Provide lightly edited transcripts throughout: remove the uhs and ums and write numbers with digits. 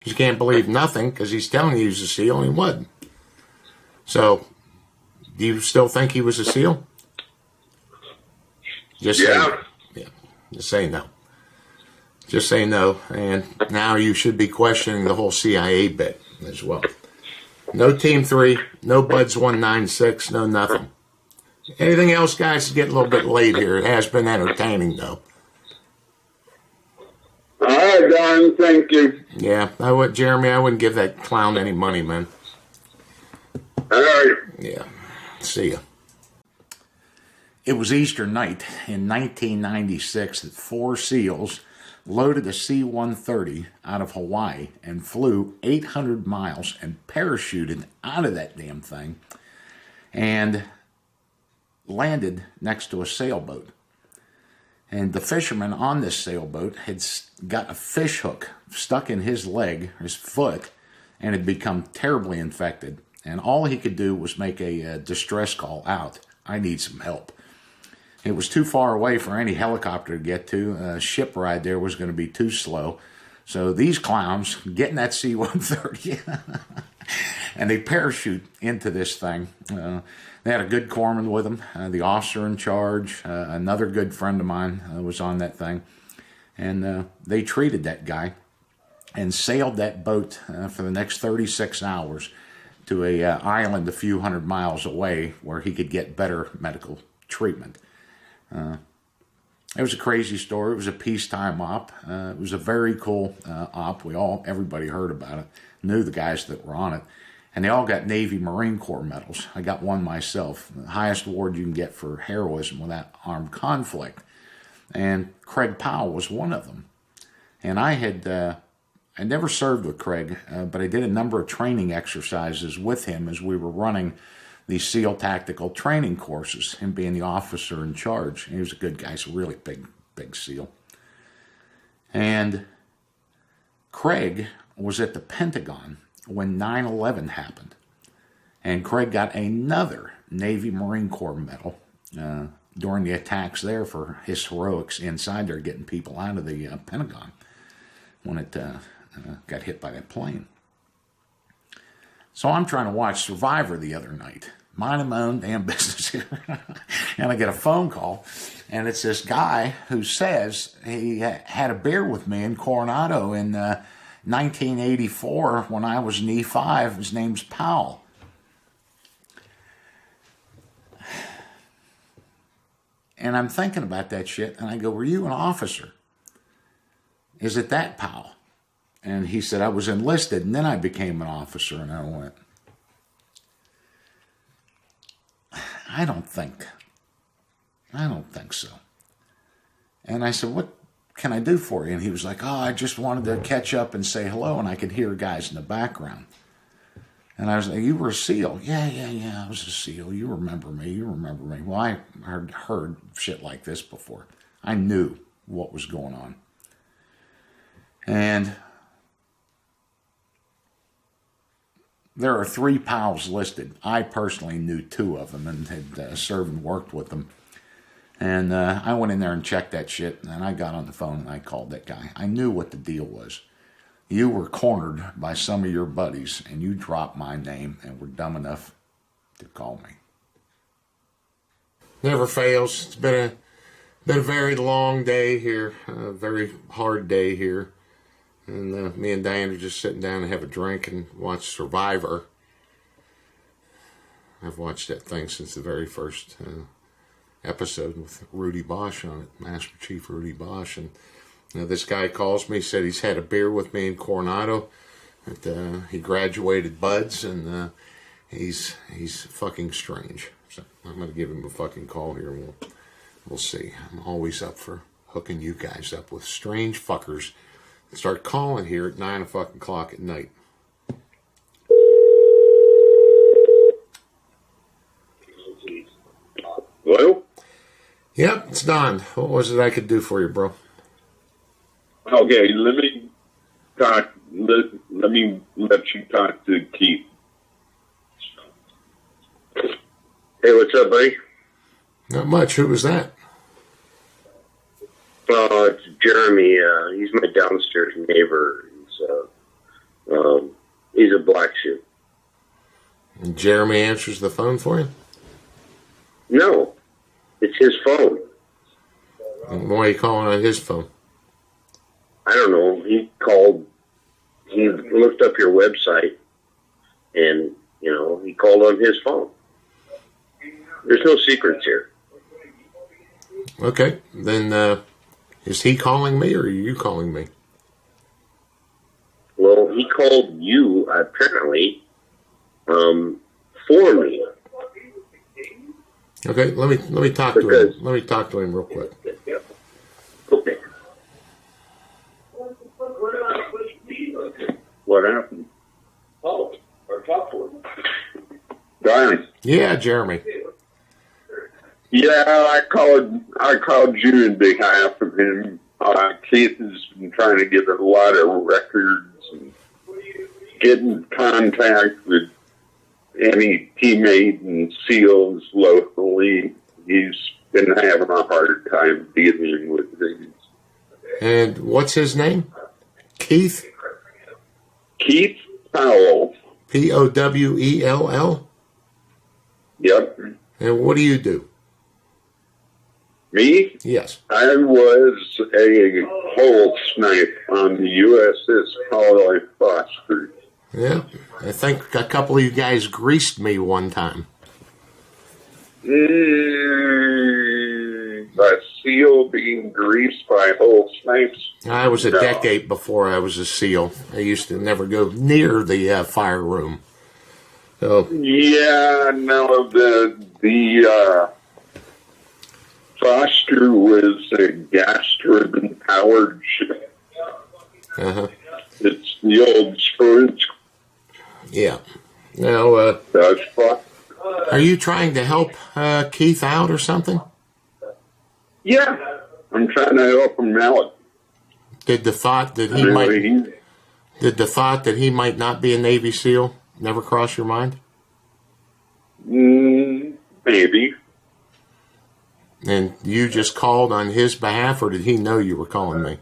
You can't believe nothing because he's telling you he's a SEAL and he wasn't. So, do you still think he was a SEAL? Just say no. Yeah. Just say no. Just say no. And now you should be questioning the whole CIA bit as well. No Team 3, no Buds 196, no nothing. Anything else, guys? It's getting a little bit late here. It has been entertaining, though. All right, Don. Thank you. Yeah, Jeremy, I wouldn't give that clown any money, man. All right. Yeah. See ya. It was Easter night in 1996 that 4 SEALs loaded a C-130 out of Hawaii and flew 800 miles and parachuted out of that damn thing and landed next to a sailboat. And the fisherman on this sailboat had got a fish hook stuck in his leg, his foot, and had become terribly infected. And all he could do was make a distress call out. I need some help. It was too far away for any helicopter to get to. A ship ride there was going to be too slow. So these clowns get in that C-130 and they parachute into this thing. They had a good corpsman with them, the officer in charge, another good friend of mine was on that thing. And they treated that guy and sailed that boat for the next 36 hours to a island a few hundred miles away where he could get better medical treatment. It was a crazy story. It was a peacetime op. It was a very cool op. Everybody heard about it, knew the guys that were on it, and they all got Navy Marine Corps medals. I got one myself, the highest award you can get for heroism without armed conflict. And Craig Powell was one of them. And I never served with Craig, but I did a number of training exercises with him as we were running these SEAL tactical training courses, him being the officer in charge. He was a good guy. He's a really big SEAL. And Craig was at the Pentagon when 9/11 happened. And Craig got another Navy Marine Corps medal during the attacks there for his heroics inside there, getting people out of the Pentagon when it got hit by that plane. So I'm trying to watch Survivor the other night, minding my own damn business here. And I get a phone call, and it's this guy who says he had a beer with me in Coronado in 1984 when I was in E5. His name's Powell. And I'm thinking about that shit, and I go, were you an officer? Is it that Powell? And he said, I was enlisted, and then I became an officer. And I went, I don't think so. And I said, what can I do for you? And he was like, oh, I just wanted to catch up and say hello. And I could hear guys in the background. And I was like, you were a SEAL? Yeah, I was a SEAL. You remember me. Well, I heard shit like this before. I knew what was going on. And there are 3 Powells listed. I personally knew 2 of them and had served and worked with them. And I went in there and checked that shit, and I got on the phone and I called that guy. I knew what the deal was. You were cornered by some of your buddies, and you dropped my name and were dumb enough to call me. Never fails. It's been a very long day here, a very hard day here. And me and Diane are just sitting down and have a drink and watch Survivor. I've watched that thing since the very first episode with Rudy Bosch on it, Master Chief Rudy Bosch. And this guy calls me, said he's had a beer with me in Coronado. That, he graduated Buds, and he's fucking strange. So I'm going to give him a fucking call here, and we'll see. I'm always up for hooking you guys up with strange fuckers. Start calling here at 9 o'clock at night. Hello? Yep, it's Don. What was it I could do for you, bro? Okay, let me let you talk to Keith. Hey, what's up, buddy? Not much. Who was that? It's Jeremy. He's my downstairs neighbor. He's He's a black shoe. And Jeremy answers the phone for you? No, it's his phone. And why are you calling on his phone? I don't know. He called. He looked up your website, and he called on his phone. There's no secrets here. Okay, then is he calling me or are you calling me? Well, he called you apparently for me. Okay, let me talk to him. Let me talk to him real quick. Okay. What happened? Oh, or talk to him. Darn. Yeah, Jeremy. Yeah, I called you in behalf of him. Keith has been trying to get a lot of records and get in contact with any teammate and SEALs locally. He's been having a hard time dealing with things. And what's his name? Keith? Keith Powell. Powell? Yep. And what do you do? Me? Yes. I was a hole snipe on the USS Paul Foster. Yeah, I think a couple of you guys greased me one time. A SEAL being greased by hole snipes? I was a decade before I was a SEAL. I used to never go near the fire room. So Yeah, no, the Foster was a gas turbine powered ship. It's the old Spruance. yeah. Now, That's fun. are you trying to help Keith out or something? Yeah, I'm trying to help him out. Did the thought that he might not be a Navy SEAL never cross your mind? Maybe. And you just called on his behalf, or did he know you were calling me?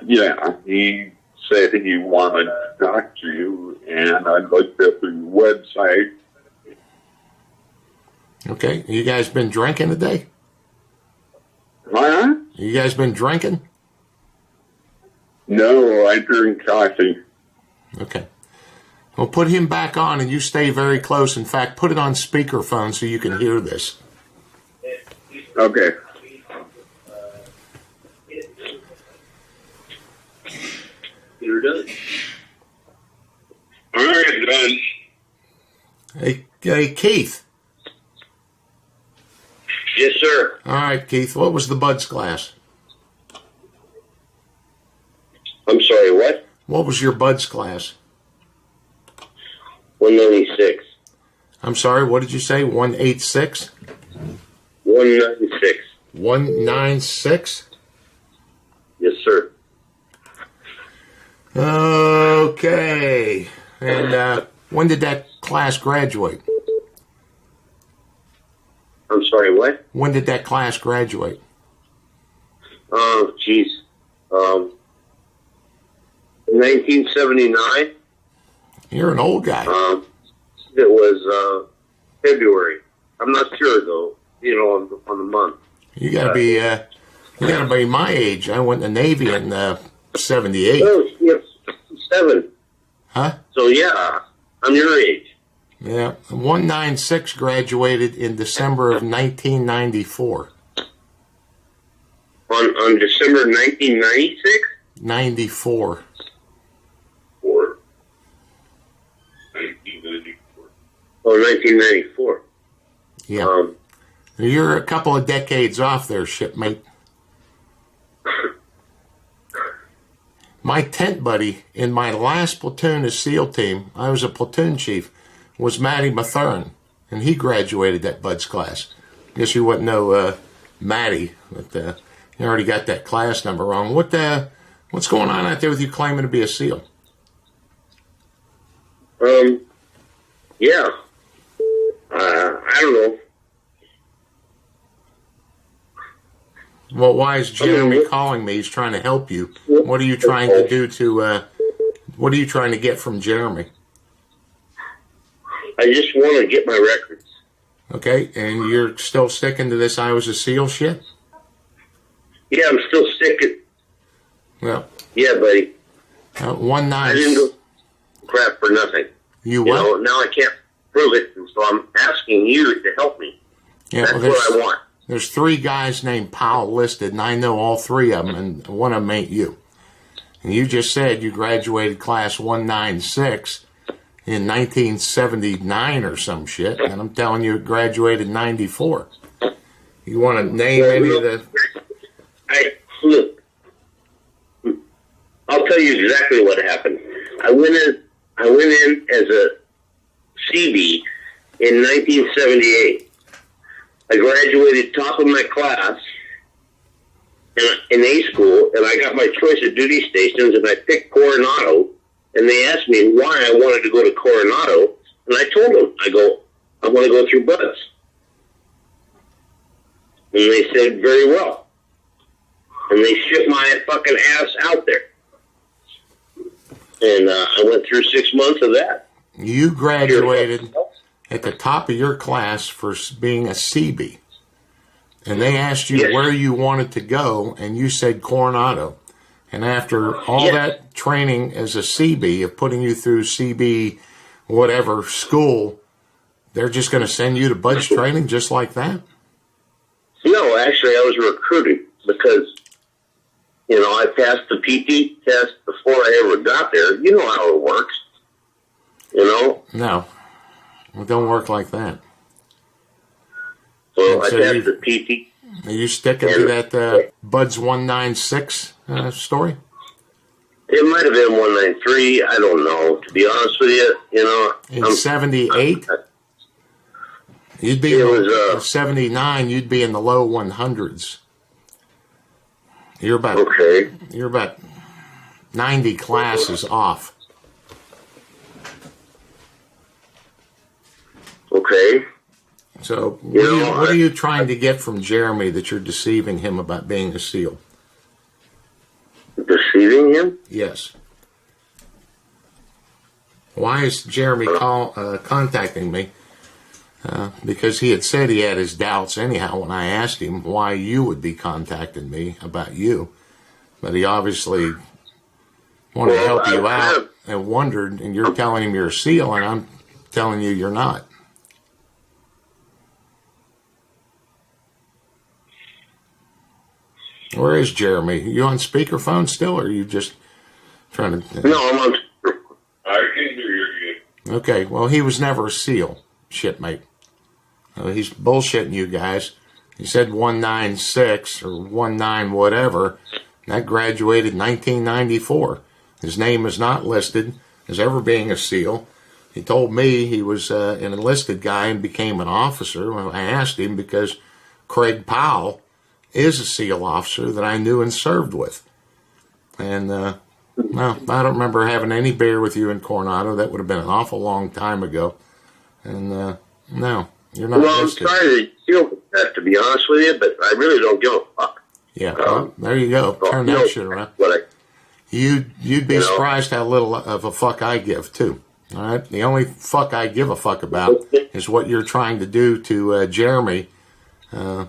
Yeah, he said he wanted to talk to you, and I looked up your website. Okay. You guys been drinking today? Huh? You guys been drinking? No, I drink coffee. Okay. Well, put him back on, and you stay very close. In fact, put it on speakerphone so you can hear this. Okay. You're done. All right, done. Hey, Keith. Yes, sir. All right, Keith. What was the Buds class? I'm sorry, what? What was your Buds class? 196. I'm sorry, what did you say? 186? 196. 196? Yes, sir. Okay. And when did that class graduate? I'm sorry, what? When did that class graduate? Oh, jeez. 1979. You're an old guy. It was February. I'm not sure though. On the month. You gotta be my age. I went in the Navy in 78. Oh, yes, 7. Huh? So yeah, I'm your age. Yeah. 196 graduated in December of 1994. On December 1996. 94. 1994. Oh, 1994. Yeah. You're a couple of decades off there, shipmate. My tent buddy in my last platoon as SEAL team, I was a platoon chief, was Matty Mathern, and he graduated that Buds class. Guess you wouldn't know Matty, but you already got that class number wrong. What's going on out there with you claiming to be a SEAL? Yeah. I don't know. Well, why is Jeremy calling me? He's trying to help you. What are you trying to do to What are you trying to get from Jeremy? I just want to get my records. Okay, and you're still sticking to this I was a SEAL shit? Yeah, I'm still sticking. Well, Yeah, buddy. One I nine. didn't go crap for nothing. You You what? know, now I can't prove it, and so I'm asking you to help me. Yeah, That's well, what I want. there's 3 guys named Powell listed, and I know all 3 of them, and one of them ain't you. And you just said you graduated class 196 in 1979 or some shit, and I'm telling you it graduated 94. You want to name any of the... Look, I'll tell you exactly what happened. I went in as a CB in 1978. I graduated top of my class in A school, and I got my choice of duty stations, and I picked Coronado, and they asked me why I wanted to go to Coronado, and I told them, I want to go through Buds. And they said, very well. And they shipped my fucking ass out there. And I went through 6 months of that. You graduated at the top of your class for being a CB. And they asked you Yes. where you wanted to go, and you said Coronado. And after all Yes. that training as a CB, of putting you through CB whatever school, they're just going to send you to Bud's training just like that? No, actually, I was recruited because, you know, I passed the PT test before I ever got there. You know how it works. You know? No. It don't work like that. So I So passed you- the PT. Are you sticking to that Bud's 196 story? It might have been 193. I don't know. To be honest with you, you know. In 78? You'd be It in was, 79, you'd be in the low 100s. You're about 90 classes off. Okay. So know, what are you trying to get from Jeremy that you're deceiving him about being a SEAL? Deceiving him? Yes. Why is Jeremy contacting me? Because he had said he had his doubts anyhow when I asked him why you would be contacting me about you. But he obviously wanted to help you out and wondered, and you're telling him you're a SEAL, and I'm telling you you're not. Where is Jeremy? You on speakerphone still, or are you just trying to... No, I'm on. I can hear you. Okay, well, he was never a SEAL, shitmate. He's bullshitting you guys. He said 196 or 19 whatever. That graduated 1994. His name is not listed as ever being a SEAL. He told me he was an enlisted guy and became an officer. Well, I asked him because Craig Powell is a SEAL officer that I knew and served with. And, well, I don't remember having any beer with you in Coronado. That would have been an awful long time ago. And, no, you're not Well, I'm listed. sorry to deal with that, to be honest with you, but I really don't give a fuck. Yeah, well, there you go. Turn that shit around. But You'd be You know? surprised how little of a fuck I give, too. All right? The only fuck I give a fuck about is what you're trying to do to Jeremy, a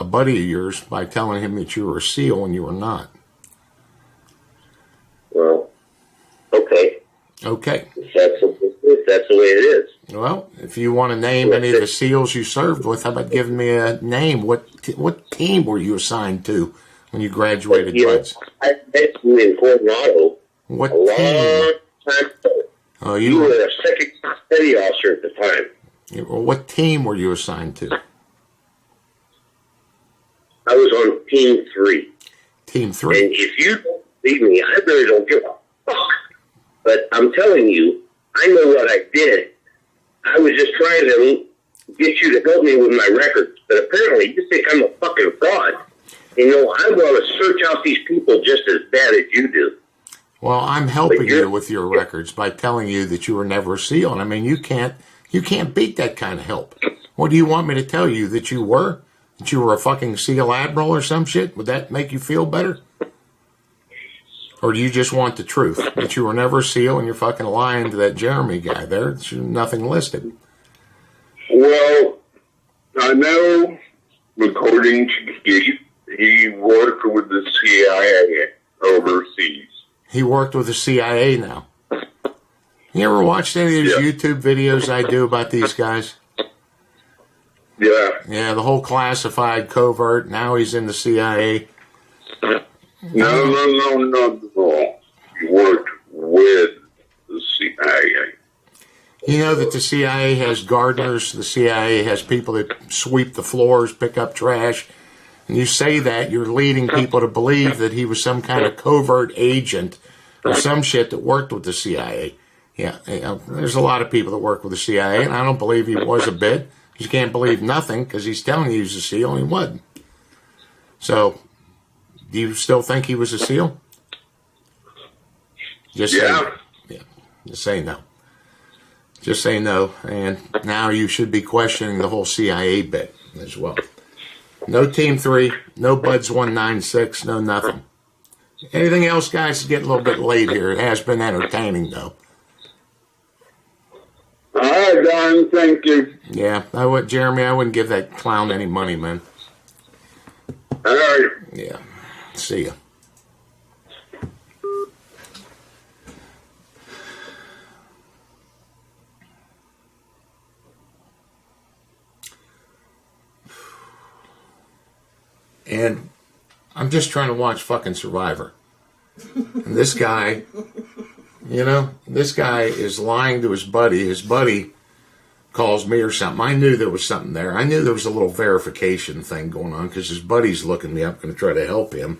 buddy of yours, by telling him that you were a SEAL when you were not. well, okay. Okay. If that's the way it is. Well, if you want to name any of the SEALs you served with, how about giving me a name? What team were you assigned to when you graduated, You know, Buds? I met you in Coronado What a long team? time ago. Oh, You were a second petty officer at the time. What team were you assigned to? I was on Team 3. Team And 3. if you don't believe me, I really don't give a fuck. But I'm telling you, I know what I did. I was just trying to get you to help me with my records. But apparently you think I'm a fucking fraud. You know, I want to search out these people just as bad as you do. Well, I'm helping But you're- you with your records by telling you that you were never a SEAL. And I mean, you can't beat that kind of help. What do you want me to tell you, that you were? That you were a fucking SEAL admiral or some shit? Would that make you feel better? Or do you just want the truth? That you were never a SEAL and you're fucking lying to that Jeremy guy. There's nothing listed. Well, I know, according to Keith, he worked with the CIA overseas. He worked with the CIA now. You ever watched any of these YouTube videos I do about these guys? Yeah. Yeah, the whole classified covert. Now he's in the CIA. No. He worked with the CIA. You know that the CIA has gardeners, the CIA has people that sweep the floors, pick up trash. And you say that, you're leading people to believe that he was some kind of covert agent or some shit that worked with the CIA. Yeah, you know, there's a lot of people that work with the CIA, and I don't believe he was a bit. You can't believe nothing because he's telling you he's a SEAL and he wasn't. So, do you still think he was a SEAL? Just say no. Yeah, just say no. Just say no, and now you should be questioning the whole CIA bit as well. No Team 3, no Buds 196, no nothing. Anything else, guys? It's getting a little bit late here. It has been entertaining, though. All right, Don, thank you. Yeah, Jeremy, I wouldn't give that clown any money, man. All right. Yeah, see ya. And I'm just trying to watch fucking Survivor. And this guy, this guy is lying to his buddy. His buddy calls me or something. I knew there was something there. I knew there was a little verification thing going on because his buddy's looking me up, going to try to help him.